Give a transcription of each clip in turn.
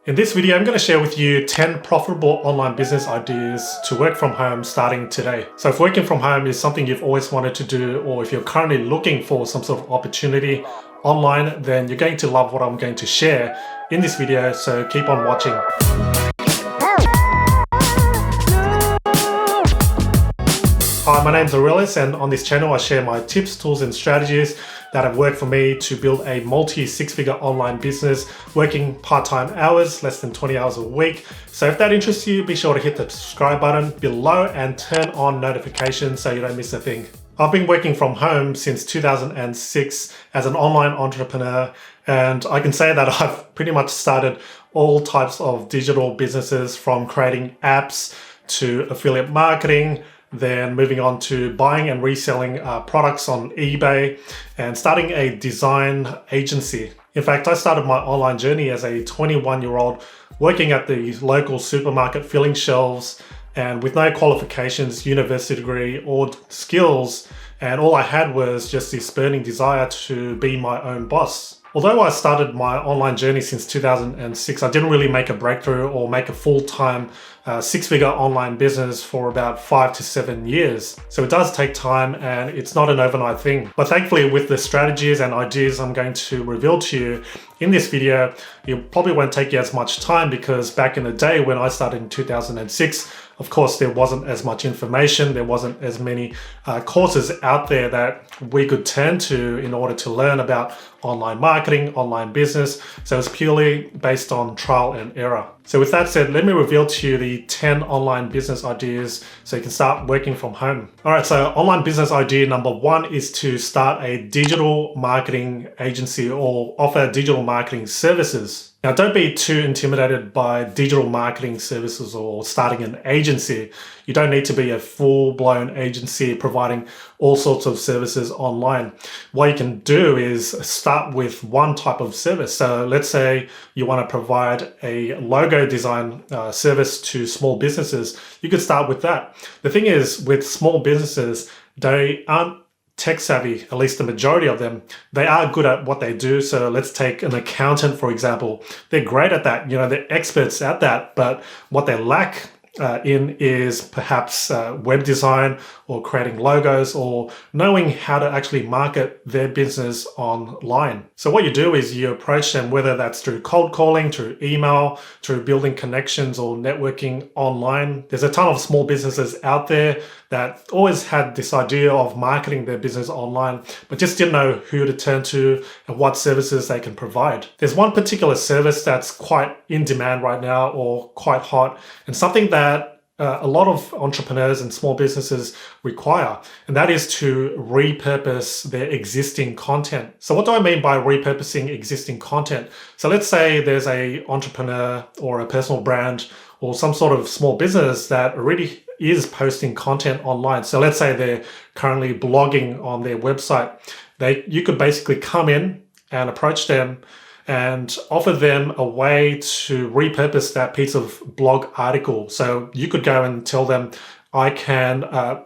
In this video, I'm going to share with you 10 profitable online business ideas to work from home starting today. So if working from home is something you've always wanted to do, or if you're currently looking for some sort of opportunity online, then you're going to love what I'm going to share in this video, so keep on watching. Hi, my name's Aurelis, and on this channel I share my tips, tools and strategies that have worked for me to build a multi-six-figure online business working part-time hours, less than 20 hours a week. So if that interests you, be sure to hit the subscribe button below and turn on notifications so you don't miss a thing. I've been working from home since 2006 as an online entrepreneur, and I can say that I've pretty much started all types of digital businesses, from creating apps to affiliate marketing, then moving on to buying and reselling products on eBay, and starting a design agency. In fact, I started my online journey as a 21-year-old working at the local supermarket, filling shelves, and with no qualifications, university degree or skills, and all I had was just this burning desire to be my own boss. Although I started my online journey since 2006, I didn't really make a breakthrough or make a full-time six-figure online business for about 5 to 7 years. So it does take time, and it's not an overnight thing. But thankfully, with the strategies and ideas I'm going to reveal to you in this video, it probably won't take you as much time, because back in the day when I started in 2006, of course, there wasn't as much information, there wasn't as many courses out there that we could turn to in order to learn about online marketing, online business. So it's purely based on trial and error. So with that said, let me reveal to you the 10 online business ideas so you can start working from home. All right, so online business idea number 1 is to start a digital marketing agency or offer digital marketing services. Now, don't be too intimidated by digital marketing services or starting an agency. You don't need to be a full-blown agency providing all sorts of services online. What you can do is start with one type of service. So let's say you want to provide a logo design service to small businesses. You could start with that. The thing is, with small businesses, they aren't tech savvy, at least the majority of them. They are good at what they do. So let's take an accountant, for example. They're great at that. You know, they're experts at that. But what they lack in is perhaps web design or creating logos or knowing how to actually market their business online. So what you do is you approach them, whether that's through cold calling, through email, through building connections or networking online. There's a ton of small businesses out there that always had this idea of marketing their business online, but just didn't know who to turn to and what services they can provide. There's one particular service that's quite in demand right now, or quite hot, and something that a lot of entrepreneurs and small businesses require, and that is to repurpose their existing content. So what do I mean by repurposing existing content? So let's say there's an entrepreneur or a personal brand or some sort of small business that already is posting content online. So let's say they're currently blogging on their website. You could basically come in and approach them and offer them a way to repurpose that piece of blog article. So you could go and tell them, I can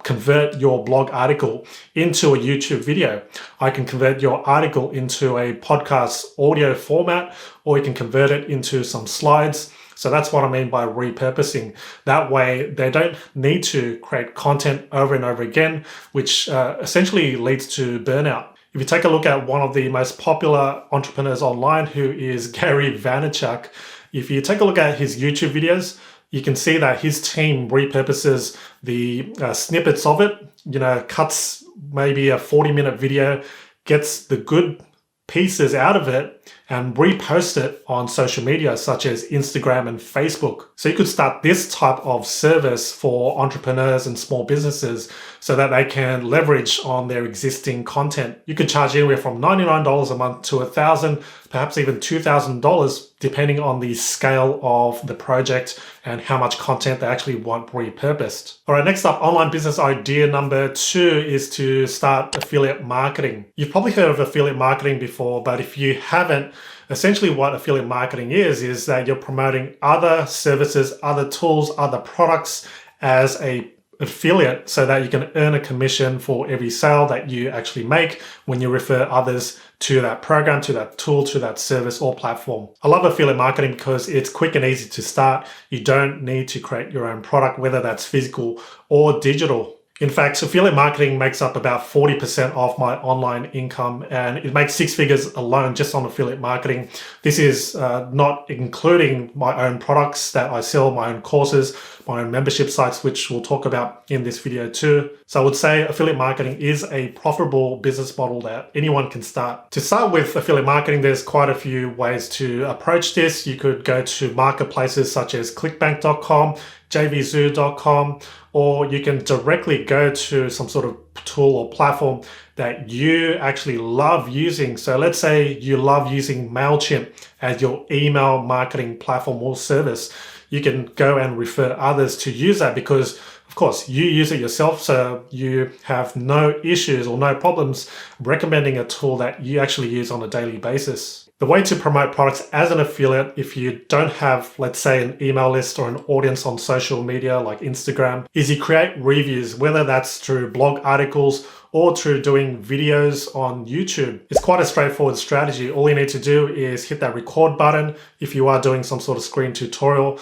convert your blog article into a YouTube video. I can convert your article into a podcast audio format, or you can convert it into some slides. So that's what I mean by repurposing. That way, they don't need to create content over and over again, which essentially leads to burnout. If you take a look at one of the most popular entrepreneurs online, who is Gary Vaynerchuk, if you take a look at his YouTube videos, you can see that his team repurposes the snippets of it, cuts maybe a 40-minute video, gets the good pieces out of it and repost it on social media such as Instagram and Facebook. So you could start this type of service for entrepreneurs and small businesses so that they can leverage on their existing content. You could charge anywhere from $99 a month to $1,000, perhaps even $2,000, depending on the scale of the project and how much content they actually want repurposed. All right, next up, online business idea number 2 is to start affiliate marketing. You've probably heard of affiliate marketing before, but if you haven't, essentially what affiliate marketing is that you're promoting other services, other tools, other products as a affiliate so that you can earn a commission for every sale that you actually make when you refer others to that program, to that tool, to that service or platform. I love affiliate marketing because it's quick and easy to start. You don't need to create your own product, whether that's physical or digital. In fact, affiliate marketing makes up about 40% of my online income, and it makes 6 figures alone just on affiliate marketing. This is not including my own products that I sell, my own courses, my own membership sites, which we'll talk about in this video too. So I would say affiliate marketing is a profitable business model that anyone can start. To start with affiliate marketing, there's quite a few ways to approach this. You could go to marketplaces such as clickbank.com, jvzoo.com, or you can directly go to some sort of tool or platform that you actually love using. So let's say you love using MailChimp as your email marketing platform or service. You can go and refer others to use that because, of course, you use it yourself, so you have no issues or no problems recommending a tool that you actually use on a daily basis. The way to promote products as an affiliate, if you don't have, let's say, an email list or an audience on social media like Instagram, is you create reviews, whether that's through blog articles or through doing videos on YouTube. It's quite a straightforward strategy. All you need to do is hit that record button. If you are doing some sort of screen tutorial,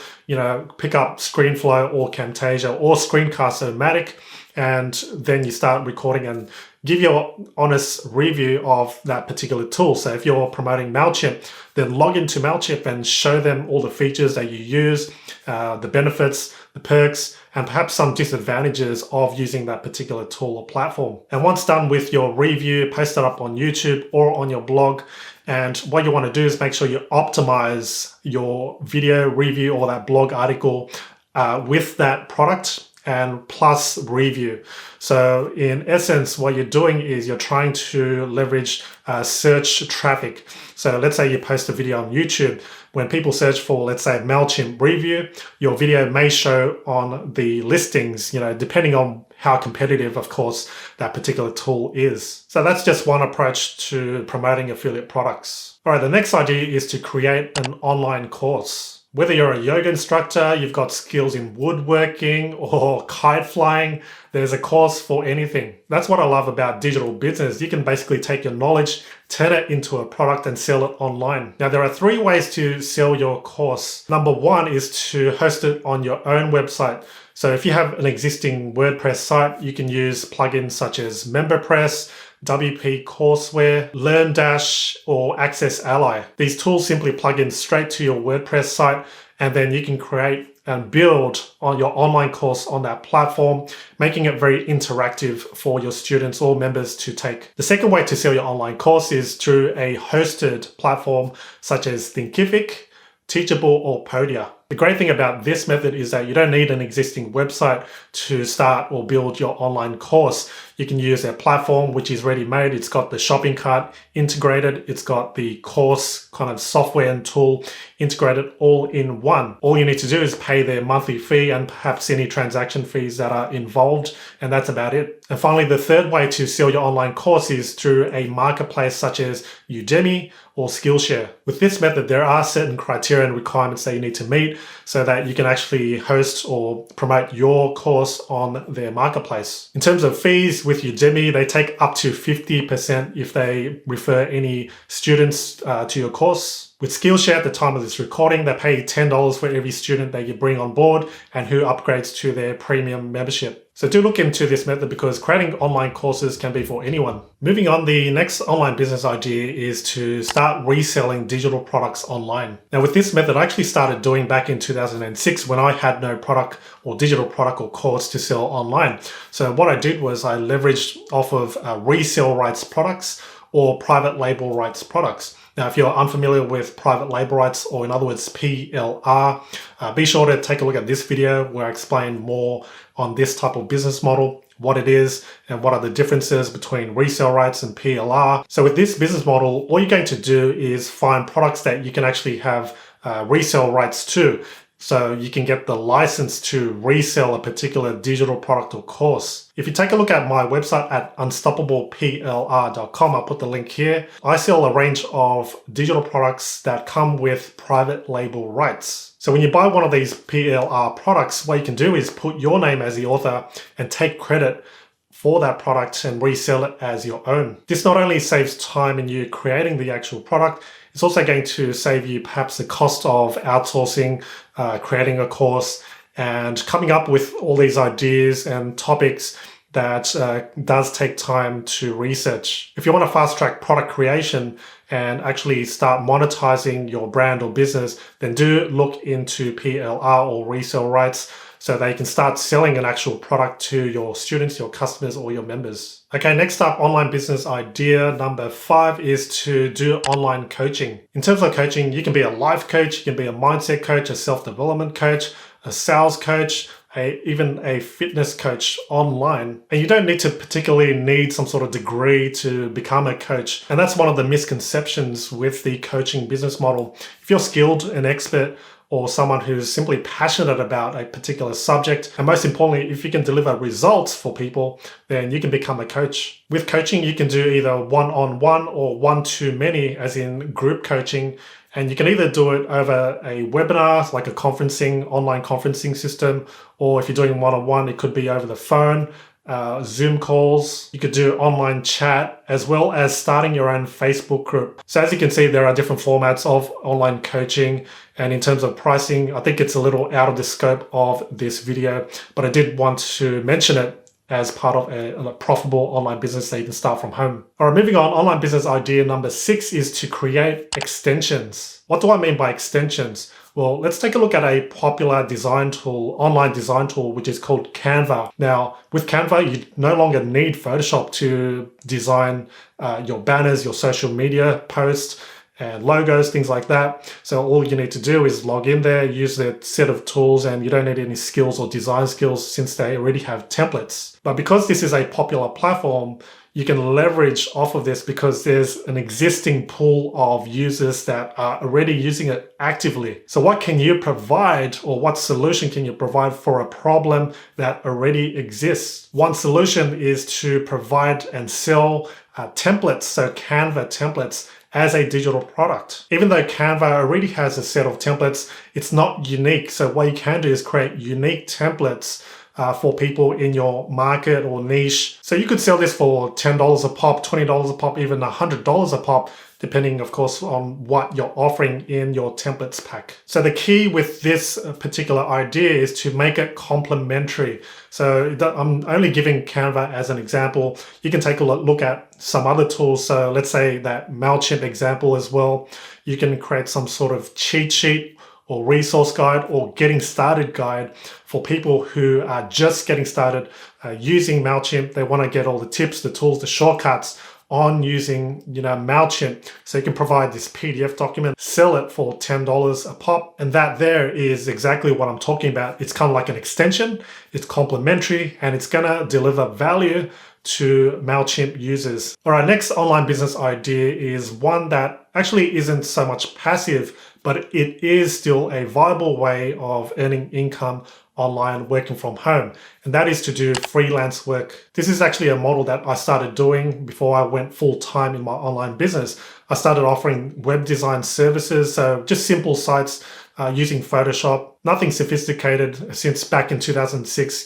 pick up SCREENFLOW or CAMTASIA or SCREENCAST-O-MATICI, and then you start recording and give your honest review of that particular tool. So if you're promoting MailChimp, then log into MailChimp and show them all the features that you use, the benefits, the perks, and perhaps some disadvantages of using that particular tool or platform. And once done with your review, post it up on YouTube or on your blog. And what you want to do is make sure you optimize your video review or that blog article with that product and plus review. So in essence, what you're doing is you're trying to leverage search traffic. So let's say you post a video on YouTube. When people search for, let's say, MailChimp review, your video may show on the listings, depending on how competitive, of course, that particular tool is. So that's just one approach to promoting affiliate products. All right, the next idea is to create an online course. Whether you're a yoga instructor, you've got skills in woodworking or kite flying, there's a course for anything. That's what I love about digital business. You can basically take your knowledge, turn it into a product and sell it online. Now, there are 3 ways to sell your course. Number 1 is to host it on your own website. So if you have an existing WordPress site, you can use plugins such as MemberPress, WP Courseware, LearnDash, or ACCESSALLY. These tools simply plug in straight to your WordPress site, and then you can create and build on your online course on that platform, making it very interactive for your students or members to take. The second way to sell your online course is through a hosted platform such as Thinkific, Teachable, or Podia. The great thing about this method is that you don't need an existing website to start or build your online course. You can use their platform, which is ready-made. It's got the shopping cart integrated. It's got the course kind of software and tool integrated all in one. All you need to do is pay their monthly fee and perhaps any transaction fees that are involved, and that's about it. And finally, the third way to sell your online course is through a marketplace such as Udemy or Skillshare. With this method, there are certain criteria and requirements that you need to meet so that you can actually host or promote your course on their marketplace. In terms of fees, with Udemy, they take up to 50% if they refer any students to your course. With Skillshare, at the time of this recording, they pay $10 for every student that you bring on board and who upgrades to their premium membership. So do look into this method because creating online courses can be for anyone. Moving on, the next online business idea is to start reselling digital products online. Now with this method, I actually started doing back in 2006 when I had no product or digital product or course to sell online. So what I did was I leveraged off of resale rights products or private label rights products. Now, if you're unfamiliar with private label rights, or in other words, PLR, be sure to take a look at this video where I explain more on this type of business model, what it is, and what are the differences between resale rights and PLR. So with this business model, all you're going to do is find products that you can actually have resale rights to. so you can get the license to resell a particular digital product or course. If you take a look at my website at unstoppableplr.com, I'll put the link here. I sell a range of digital products that come with private label rights. So when you buy one of these PLR products, what you can do is put your name as the author and take credit for that product and resell it as your own. This not only saves time in you creating the actual product, it's also going to save you perhaps the cost of outsourcing, creating a course, and coming up with all these ideas and topics that does take time to research. If you want to fast track product creation and actually start monetizing your brand or business, then do look into PLR or resale rights, so they can start selling an actual product to your students, your customers, or your members. Okay, next up, online business idea number 5 is to do online coaching. In terms of coaching, you can be a life coach, you can be a mindset coach, a self-development coach, a sales coach, even a fitness coach online. And you don't need to particularly need some sort of degree to become a coach. And that's one of the misconceptions with the coaching business model. If you're skilled and expert, or someone who's simply passionate about a particular subject, and most importantly, if you can deliver results for people, then you can become a coach. With coaching, you can do either one-on-one or one-to-many, as in group coaching, and you can either do it over a webinar, like a online conferencing system, or if you're doing one-on-one, it could be over the phone, Zoom calls. You could do online chat, as well as starting your own Facebook group. So as you can see, there are different formats of online coaching. And in terms of pricing, I think it's a little out of the scope of this video, but I did want to mention it as part of a profitable online business that you can start from home. All right, moving on, online business idea number 6 is to create extensions. What do I mean by extensions? Well, let's take a look at a popular design tool, online design tool, which is called Canva. Now, with Canva, you no longer need Photoshop to design your banners, your social media posts, and logos, things like that. So all you need to do is log in there, use the set of tools, and you don't need any skills or design skills since they already have templates. But because this is a popular platform, you can leverage off of this because there's an existing pool of users that are already using it actively. So what can you provide, or what solution can you provide for a problem that already exists? One solution is to provide and sell templates, so Canva templates, as a digital product. Even though Canva already has a set of templates, it's not unique. So what you can do is create unique templates for people in your market or niche. So you could sell this for $10 a pop, $20 a pop, even $100 a pop, depending, of course, on what you're offering in your templates pack. So the key with this particular idea is to make it complementary. So I'm only giving Canva as an example. You can take a look at some other tools. So let's say that MailChimp example as well. You can create some sort of cheat sheet or resource guide or getting started guide for people who are just getting started using MailChimp. They want to get all the tips, the tools, the shortcuts on using, MailChimp. So you can provide this PDF document, sell it for $10 a pop. And that there is exactly what I'm talking about. It's kind of like an extension, it's complementary, and it's going to deliver value to MailChimp users. All right, next online business idea is one that actually isn't so much passive, but it is still a viable way of earning income online, working from home, and that is to do freelance work. This is actually a model that I started doing before I went full-time in my online business. I started offering web design services, so just simple sites using Photoshop, nothing sophisticated. Since back in 2006,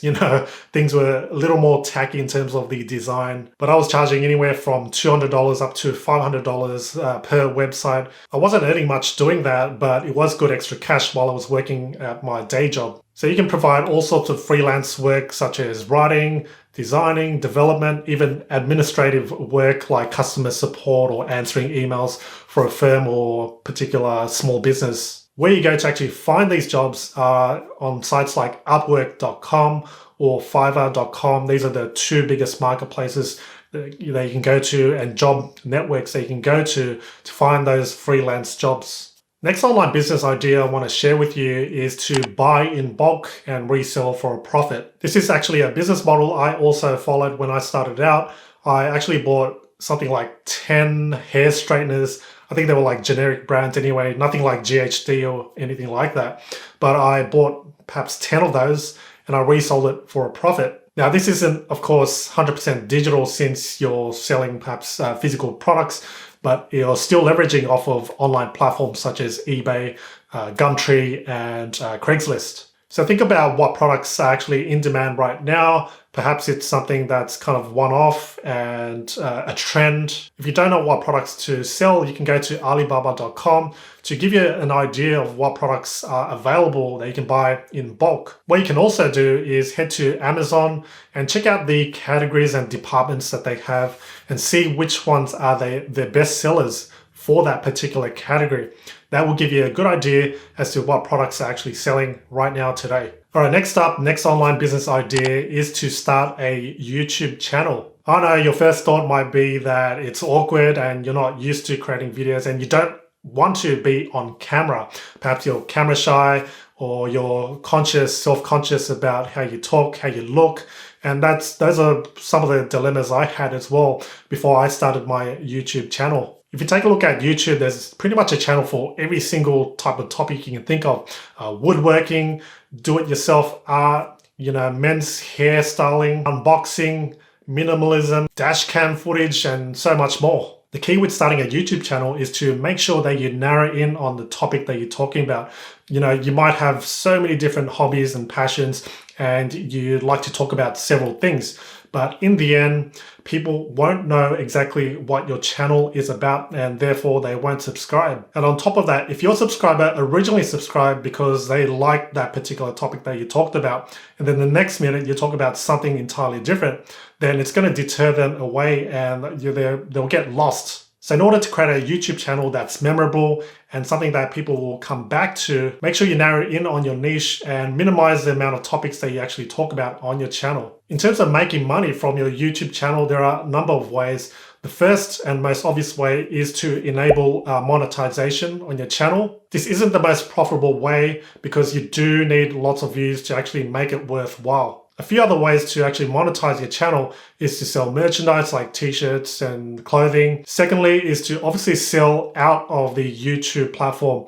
things were a little more tacky in terms of the design, but I was charging anywhere from $200 up to $500 per website. I wasn't earning much doing that, but it was good extra cash while I was working at my day job. So you can provide all sorts of freelance work, such as writing, designing, development, even administrative work like customer support or answering emails for a firm or particular small business. Where you go to actually find these jobs are on sites like Upwork.com or Fiverr.com. These are the two biggest marketplaces that you can go to, and job networks that you can go to find those freelance jobs. Next online business idea I want to share with you is to buy in bulk and resell for a profit. This is actually a business model I also followed when I started out. I actually bought something like 10 hair straighteners I think they were like generic brands anyway, nothing like GHD or anything like that. But I bought perhaps 10 of those and I resold it for a profit. Now, this isn't, of course, 100% digital since you're selling perhaps physical products, but you're still leveraging off of online platforms such as eBay, Gumtree, and Craigslist. So think about what products are actually in demand right now. Perhaps it's something that's kind of one-off and a trend. If you don't know what products to sell, you can go to Alibaba.com to give you an idea of what products are available that you can buy in bulk. What you can also do is head to Amazon and check out the categories and departments that they have and see which ones are their best sellers for that particular category. That will give you a good idea as to what products are actually selling right now today. All right, next online business idea is to start a YouTube channel. I know your first thought might be that it's awkward and you're not used to creating videos and you don't want to be on camera. Perhaps you're camera shy or you're self-conscious about how you talk, how you look. And those are some of the dilemmas I had as well before I started my YouTube channel. If you take a look at YouTube, there's pretty much a channel for every single type of topic you can think of. Woodworking, do-it-yourself art, men's hairstyling, unboxing, minimalism, dash cam footage, and so much more. The key with starting a YouTube channel is to make sure that you narrow in on the topic that you're talking about. You might have so many different hobbies and passions and you'd like to talk about several things. But in the end, people won't know exactly what your channel is about and therefore they won't subscribe. And on top of that, if your subscriber originally subscribed because they liked that particular topic that you talked about, and then the next minute you talk about something entirely different, then it's going to deter them away and they'll get lost. So in order to create a YouTube channel that's memorable and something that people will come back to, make sure you narrow in on your niche and minimize the amount of topics that you actually talk about on your channel. In terms of making money from your YouTube channel, there are a number of ways. The first and most obvious way is to enable monetization on your channel. This isn't the most profitable way because you do need lots of views to actually make it worthwhile. A few other ways to actually monetize your channel is to sell merchandise like t-shirts and clothing. Secondly is to obviously sell out of the YouTube platform,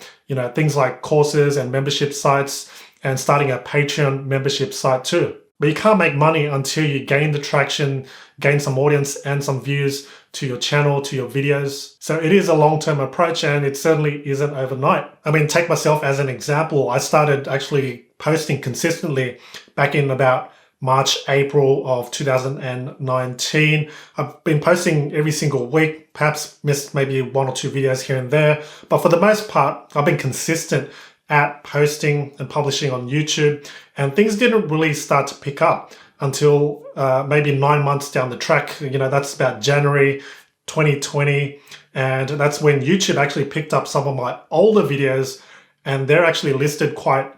things like courses and membership sites and starting a Patreon membership site too. But you can't make money until you gain the traction, gain some audience and some views to your channel, to your videos. So it is a long-term approach and it certainly isn't overnight. I mean, take myself as an example. I started actually posting consistently back in about March, April of 2019. I've been posting every single week, perhaps missed maybe one or two videos here and there. But for the most part, I've been consistent at posting and publishing on YouTube. And things didn't really start to pick up until maybe 9 months down the track. That's about January 2020. And that's when YouTube actually picked up some of my older videos and they're actually listed quite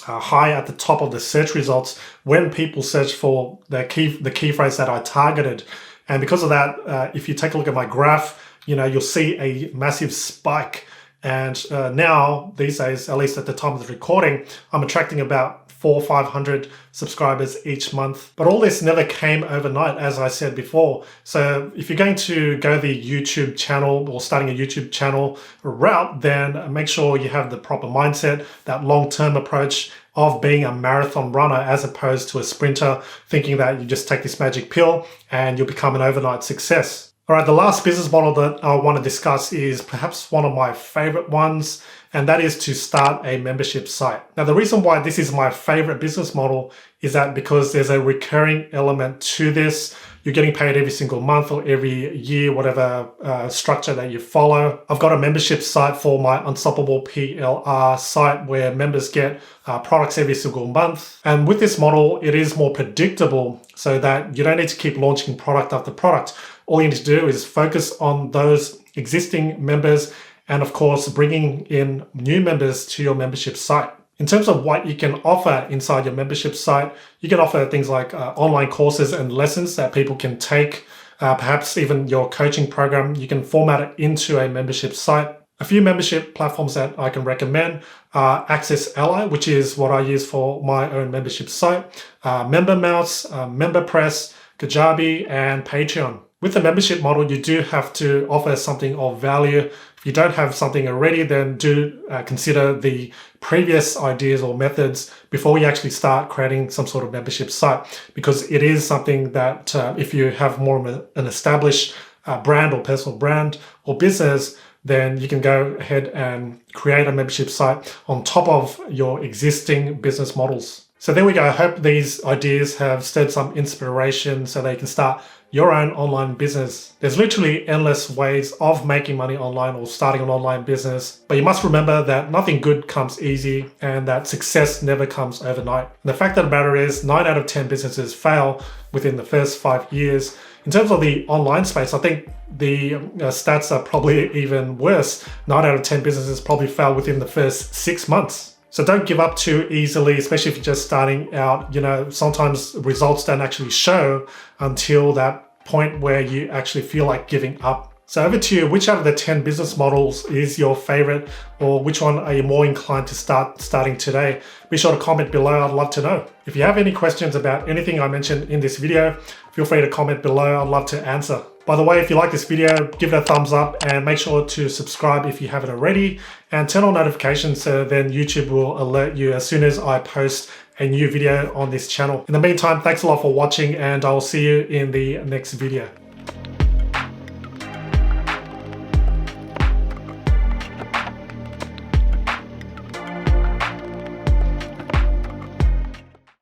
high at the top of the search results when people search for the key phrase that I targeted. And because of that, if you take a look at my graph, you'll see a massive spike. And now, these days, at least at the time of the recording, I'm attracting about 400 or 500 subscribers each month. But all this never came overnight, as I said before. So if you're going to go the YouTube channel or starting a YouTube channel route, then make sure you have the proper mindset, that long-term approach of being a marathon runner as opposed to a sprinter, thinking that you just take this magic pill and you'll become an overnight success. All right, the last business model that I want to discuss is perhaps one of my favorite ones, and that is to start a membership site. Now, the reason why this is my favorite business model is that because there's a recurring element to this. You're getting paid every single month or every year, whatever structure that you follow. I've got a membership site for my Unstoppable PLR site where members get products every single month. And with this model, it is more predictable so that you don't need to keep launching product after product. All you need to do is focus on those existing members and of course, bringing in new members to your membership site. In terms of what you can offer inside your membership site, you can offer things like online courses and lessons that people can take, perhaps even your coaching program. You can format it into a membership site. A few membership platforms that I can recommend are ACCESSALLY, which is what I use for my own membership site, MemberMouse, MemberPress, Kajabi, and Patreon. With the membership model, you do have to offer something of value. If you don't have something already, then do consider the previous ideas or methods before you actually start creating some sort of membership site, because it is something that if you have more of an established brand or personal brand or business, then you can go ahead and create a membership site on top of your existing business models. So there we go. I hope these ideas have stirred some inspiration so that you can start your own online business. There's literally endless ways of making money online or starting an online business, but you must remember that nothing good comes easy and that success never comes overnight. And the fact of the matter is 9 out of 10 businesses fail within the first 5 years. In terms of the online space, I think the stats are probably even worse. 9 out of 10 businesses probably fail within the first 6 months. So don't give up too easily, especially if you're just starting out. You know, sometimes results don't actually show until that point where you actually feel like giving up. So over to you, which out of the 10 business models is your favorite, or which one are you more inclined to starting today? Be sure to comment below, I'd love to know. If you have any questions about anything I mentioned in this video, feel free to comment below, I'd love to answer. By the way, if you like this video, give it a thumbs up and make sure to subscribe if you haven't already, and turn on notifications so then YouTube will alert you as soon as I post a new video on this channel. In the meantime, thanks a lot for watching, and I will see you in the next video.